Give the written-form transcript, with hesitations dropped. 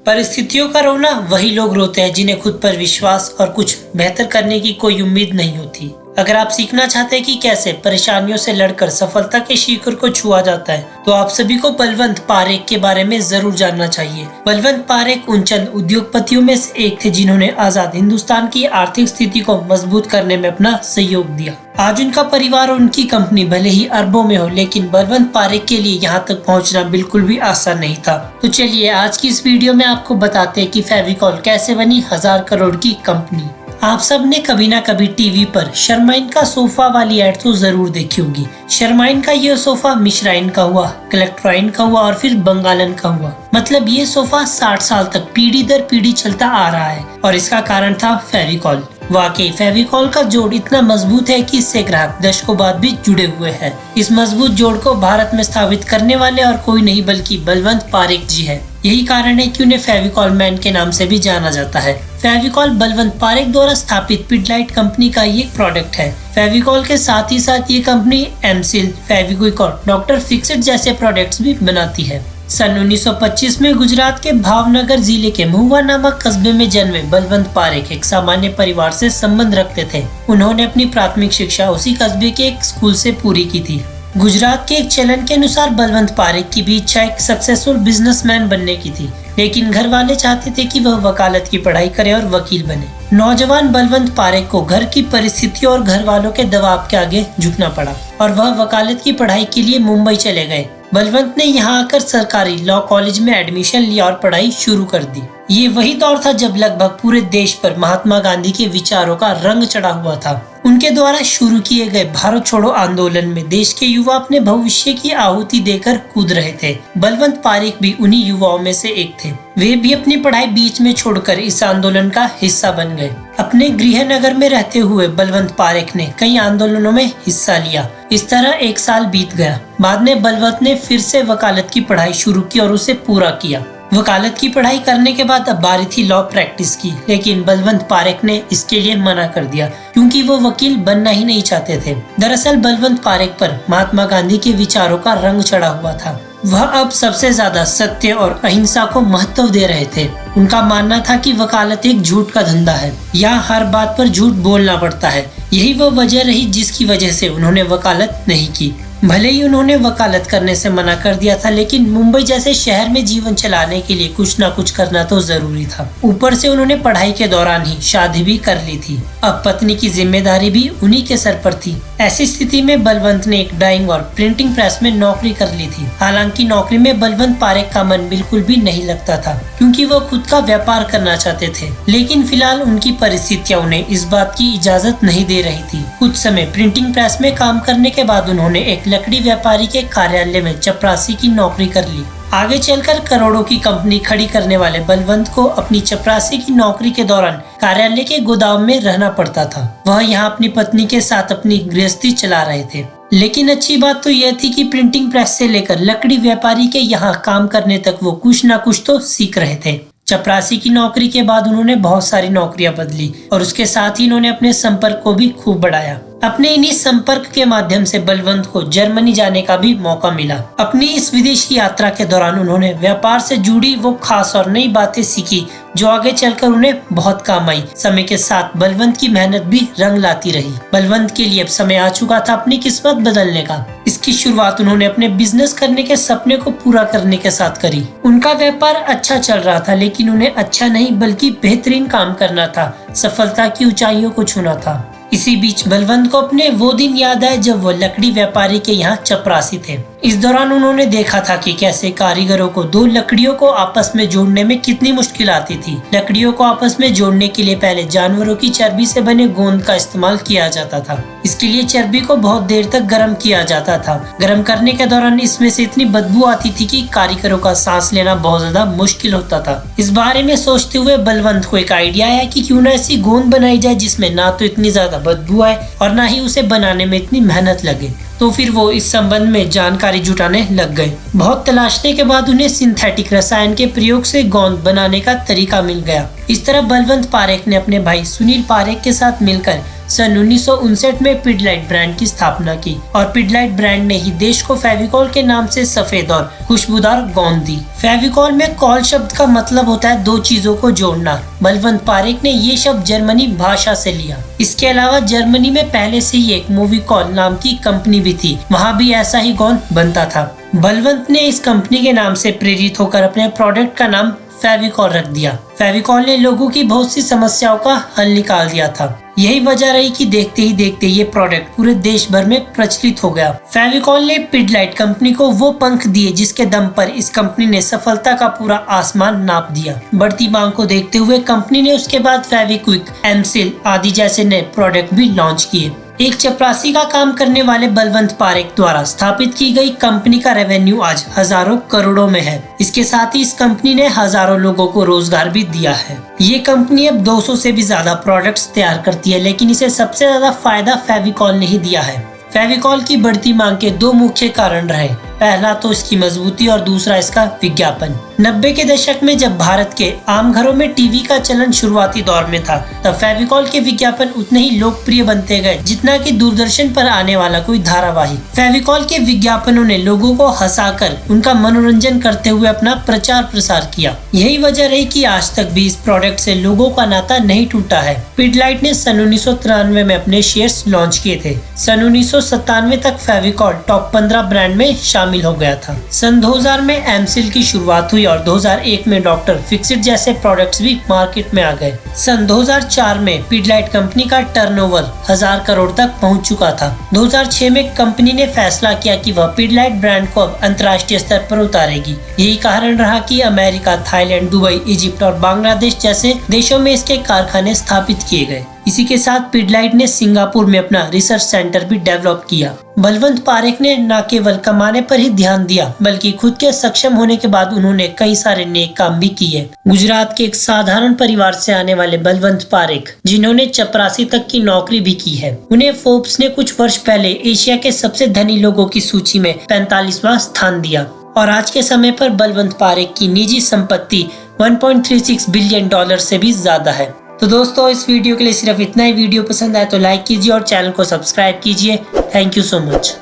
परिस्थितियों का रोना वही लोग रोते हैं जिन्हें खुद पर विश्वास और कुछ बेहतर करने की कोई उम्मीद नहीं होती। अगर आप सीखना चाहते हैं कि कैसे परेशानियों से लड़कर सफलता के शिखर को छुआ जाता है, तो आप सभी को बलवंत पारेख के बारे में जरूर जानना चाहिए। बलवंत पारेख उन चंद उद्योगपतियों में से एक थे जिन्होंने आजाद हिंदुस्तान की आर्थिक स्थिति को मजबूत करने में अपना सहयोग दिया। आज उनका परिवार और उनकी कंपनी भले ही अरबों में हो, लेकिन बलवंत पारेख के लिए यहाँ तक पहुँचना बिल्कुल भी आसान नहीं था। तो चलिए आज की इस वीडियो में आपको बताते हैं कि फेविकॉल कैसे बनी 1000 करोड़ की कंपनी। आप सब ने कभी ना कभी टीवी पर शर्माइन का सोफा वाली एड तो जरूर देखी होगी। शर्माइन का यह सोफा मिश्राइन का हुआ, कलेक्ट्राइन का हुआ और फिर बंगालन का हुआ। मतलब ये सोफा 60 साल तक पीढ़ी दर पीढ़ी चलता आ रहा है और इसका कारण था फेविकॉल। वाकई फेविकॉल का जोड़ इतना मजबूत है कि इससे ग्राहक दशकों बाद भी जुड़े हुए हैं। इस मजबूत जोड़ को भारत में स्थापित करने वाले और कोई नहीं बल्कि बलवंत पारेख जी है। यही कारण है कि उन्हें फेविकॉल मैन के नाम से भी जाना जाता है। फेविकॉल बलवंत पारेख द्वारा स्थापित पिडलाइट कंपनी का ये प्रोडक्ट है। फेविकॉल के साथ ही साथ ये कंपनी एमसिल, फेविक्विक और डॉक्टर फिक्सिट जैसे प्रोडक्ट्स भी बनाती है। सन 1925 में गुजरात के भावनगर जिले के महुआ नामक कस्बे में जन्मे बलवंत पारेख एक सामान्य परिवार से संबंध रखते थे। उन्होंने अपनी प्राथमिक शिक्षा उसी कस्बे के एक स्कूल से पूरी की थी। गुजरात के एक चलन के अनुसार बलवंत पारेख की भी इच्छा एक सक्सेसफुल बिजनेसमैन बनने की थी, लेकिन घर वाले चाहते थे कि वह वकालत की पढ़ाई करे और वकील बने। नौजवान बलवंत पारेख को घर की परिस्थितियों और घर वालों के दबाव के आगे झुकना पड़ा और वह वकालत की पढ़ाई के लिए मुंबई चले गए। बलवंत ने यहाँ आकर सरकारी लॉ कॉलेज में एडमिशन लिया और पढ़ाई शुरू कर दी। ये वही दौर था जब लगभग पूरे देश पर महात्मा गांधी के विचारों का रंग चढ़ा हुआ था। उनके द्वारा शुरू किए गए भारत छोड़ो आंदोलन में देश के युवा अपने भविष्य की आहुति देकर कूद रहे थे। बलवंत पारेख भी उन्हीं युवाओं में से एक थे। वे भी अपनी पढ़ाई बीच में छोड़कर इस आंदोलन का हिस्सा बन गए। अपने गृह नगर में रहते हुए बलवंत पारेख ने कई आंदोलनों में हिस्सा लिया। इस तरह एक साल बीत गया। बाद में बलवंत ने फिर से वकालत की पढ़ाई शुरू की और उसे पूरा किया। वकालत की पढ़ाई करने के बाद अब बारी थी लॉ प्रैक्टिस की, लेकिन बलवंत पारेख ने इसके लिए मना कर दिया क्योंकि वो वकील बनना ही नहीं चाहते थे। दरअसल बलवंत पारेख पर महात्मा गांधी के विचारों का रंग चढ़ा हुआ था। वह अब सबसे ज्यादा सत्य और अहिंसा को महत्व दे रहे थे। उनका मानना था कि वकालत एक झूठ का धंधा है, यहाँ हर बात पर झूठ बोलना पड़ता है। यही वो वजह रही जिसकी वजह से उन्होंने वकालत नहीं की। भले ही उन्होंने वकालत करने से मना कर दिया था, लेकिन मुंबई जैसे शहर में जीवन चलाने के लिए कुछ ना कुछ करना तो जरूरी था। ऊपर से उन्होंने पढ़ाई के दौरान ही शादी भी कर ली थी। अब पत्नी की जिम्मेदारी भी उन्हीं के सर पर थी। ऐसी स्थिति में बलवंत ने एक डाइंग और प्रिंटिंग प्रेस में नौकरी कर ली थी। हालांकि नौकरी में बलवंत पारेख का मन बिल्कुल भी नहीं लगता था क्योंकि वो खुद का व्यापार करना चाहते थे, लेकिन फिलहाल उनकी परिस्थितियां उन्हें इस बात की इजाजत नहीं दे रही थी। कुछ समय प्रिंटिंग प्रेस में काम करने के बाद उन्होंने एक लकड़ी व्यापारी के कार्यालय में चपरासी की नौकरी कर ली। आगे चलकर करोड़ों की कंपनी खड़ी करने वाले बलवंत को अपनी चपरासी की नौकरी के दौरान कार्यालय के गोदाम में रहना पड़ता था। वह यहाँ अपनी पत्नी के साथ अपनी गृहस्थी चला रहे थे। लेकिन अच्छी बात तो यह थी कि प्रिंटिंग प्रेस से लेकर लकड़ी व्यापारी के यहाँ काम करने तक वो कुछ न कुछ तो सीख रहे थे। चपरासी की नौकरी के बाद उन्होंने बहुत सारी नौकरियां बदली और उसके साथ ही उन्होंने अपने संपर्क को भी खूब बढ़ाया। अपने इन्हीं संपर्क के माध्यम से बलवंत को जर्मनी जाने का भी मौका मिला। अपनी इस विदेशी यात्रा के दौरान उन्होंने व्यापार से जुड़ी वो खास और नई बातें सीखी जो आगे चलकर उन्हें बहुत काम आई। समय के साथ बलवंत की मेहनत भी रंग लाती रही। बलवंत के लिए अब समय आ चुका था अपनी किस्मत बदलने का। इसकी शुरुआत उन्होंने अपने बिजनेस करने के सपने को पूरा करने के साथ करी। उनका व्यापार अच्छा चल रहा था, लेकिन उन्हें अच्छा नहीं बल्कि बेहतरीन काम करना था। सफलता की ऊंचाइयों को छूना था। इसी बीच बलवंत को अपने वो दिन याद आए जब वो लकड़ी व्यापारी के यहाँ चपरासी थे। इस दौरान उन्होंने देखा था कि कैसे कारीगरों को दो लकड़ियों को आपस में जोड़ने में कितनी मुश्किल आती थी। लकड़ियों को आपस में जोड़ने के लिए पहले जानवरों की चर्बी से बने गोंद का इस्तेमाल किया जाता था। इसके लिए चर्बी को बहुत देर तक गर्म किया जाता था। गर्म करने के दौरान इसमें से इतनी बदबू आती थी कि कारीगरों का सांस लेना बहुत ज्यादा मुश्किल होता था। इस बारे में सोचते हुए बलवंत को एक आइडिया आया कि क्यों ना ऐसी गोंद बनाई जाए जिसमें ना तो इतनी ज्यादा बदबू आए और ना ही उसे बनाने में इतनी मेहनत लगे। तो फिर वो इस संबंध में जानकारी जुटाने लग गए। बहुत तलाशने के बाद उन्हें सिंथेटिक रसायन के प्रयोग से गोंद बनाने का तरीका मिल गया। इस तरह बलवंत पारेख ने अपने भाई सुनील पारेख के साथ मिलकर सन 1959 में पिडलाइट ब्रांड की स्थापना की और पिडलाइट ब्रांड ने ही देश को फेविकॉल के नाम से सफेद और खुशबूदार गोंद दी। फेविकॉल में कॉल शब्द का मतलब होता है दो चीजों को जोड़ना। बलवंत पारेख ने ये शब्द जर्मनी भाषा से लिया। इसके अलावा जर्मनी में पहले से ही एक मूविकॉल नाम की कंपनी भी थी, वहाँ भी ऐसा ही गोंद बनता था। बलवंत ने इस कंपनी के नाम से प्रेरित होकर अपने प्रोडक्ट का नाम फेविकॉल रख दिया। फेविकॉल ने लोगों की बहुत सी समस्याओं का हल निकाल दिया था। यही वजह रही कि देखते ही देखते ये प्रोडक्ट पूरे देश भर में प्रचलित हो गया। फेविकॉल ने पिडलाइट कंपनी को वो पंख दिए जिसके दम पर इस कंपनी ने सफलता का पूरा आसमान नाप दिया। बढ़ती मांग को देखते हुए कंपनी ने उसके बाद फेविक्विक, एमसिल आदि जैसे नए प्रोडक्ट भी लॉन्च किए। एक चपरासी का काम करने वाले बलवंत पारेख द्वारा स्थापित की गई कंपनी का रेवेन्यू आज हजारों करोड़ों में है। इसके साथ ही इस कंपनी ने हजारों लोगों को रोजगार भी दिया है। ये कंपनी अब 200 से भी ज्यादा प्रोडक्ट्स तैयार करती है, लेकिन इसे सबसे ज्यादा फायदा फेविकॉल ने ही दिया है। फेविकॉल की बढ़ती मांग के दो मुख्य कारण रहे। पहला तो इसकी मजबूती और दूसरा इसका विज्ञापन। 90 के दशक में जब भारत के आम घरों में टीवी का चलन शुरुआती दौर में था, तब फेविकॉल के विज्ञापन उतने ही लोकप्रिय बनते गए जितना कि दूरदर्शन पर आने वाला कोई धारावाहिक। फेविकॉल के विज्ञापनों ने लोगों को हंसाकर उनका मनोरंजन करते हुए अपना प्रचार प्रसार किया। यही वजह रही कि आज तक भी इस प्रोडक्ट से लोगों का नाता नहीं टूटा है। पिडलाइट ने सन 1993 में अपने शेयर्स लॉन्च किए थे। सन 1997 तक फेविकॉल टॉप 15 ब्रांड में शामिल हो गया था। सन 2000 में एमसिल की शुरुआत हुई और 2001 में डॉक्टर फिक्सिट जैसे प्रोडक्ट्स भी मार्केट में आ गए। सन 2004 में पिडलाइट कंपनी का टर्नओवर 1000 करोड़ तक पहुंच चुका था। 2006 में कंपनी ने फैसला किया कि वह पिडलाइट ब्रांड को अब अंतर्राष्ट्रीय स्तर पर उतारेगी। यही कारण रहा कि अमेरिका, थाईलैंड, दुबई, इजिप्ट और बांग्लादेश जैसे देशों में इसके कारखाने स्थापित किए गए। इसी के साथ पिडलाइट ने सिंगापुर में अपना रिसर्च सेंटर भी डेवलप किया। बलवंत पारेख ने न केवल कमाने पर ही ध्यान दिया, बल्कि खुद के सक्षम होने के बाद उन्होंने कई सारे नेक काम भी किए। गुजरात के एक साधारण परिवार से आने वाले बलवंत पारेख, जिन्होंने चपरासी तक की नौकरी भी की है, उन्हें फोर्ब्स ने कुछ वर्ष पहले एशिया के सबसे धनी लोगों की सूची में 45वां स्थान दिया। और आज के समय पर बलवंत पारेख की निजी संपत्ति $1.36 बिलियन से भी ज्यादा है। तो दोस्तों, इस वीडियो के लिए सिर्फ इतना ही। वीडियो पसंद आए तो लाइक कीजिए और चैनल को सब्सक्राइब कीजिए। Thank you so much.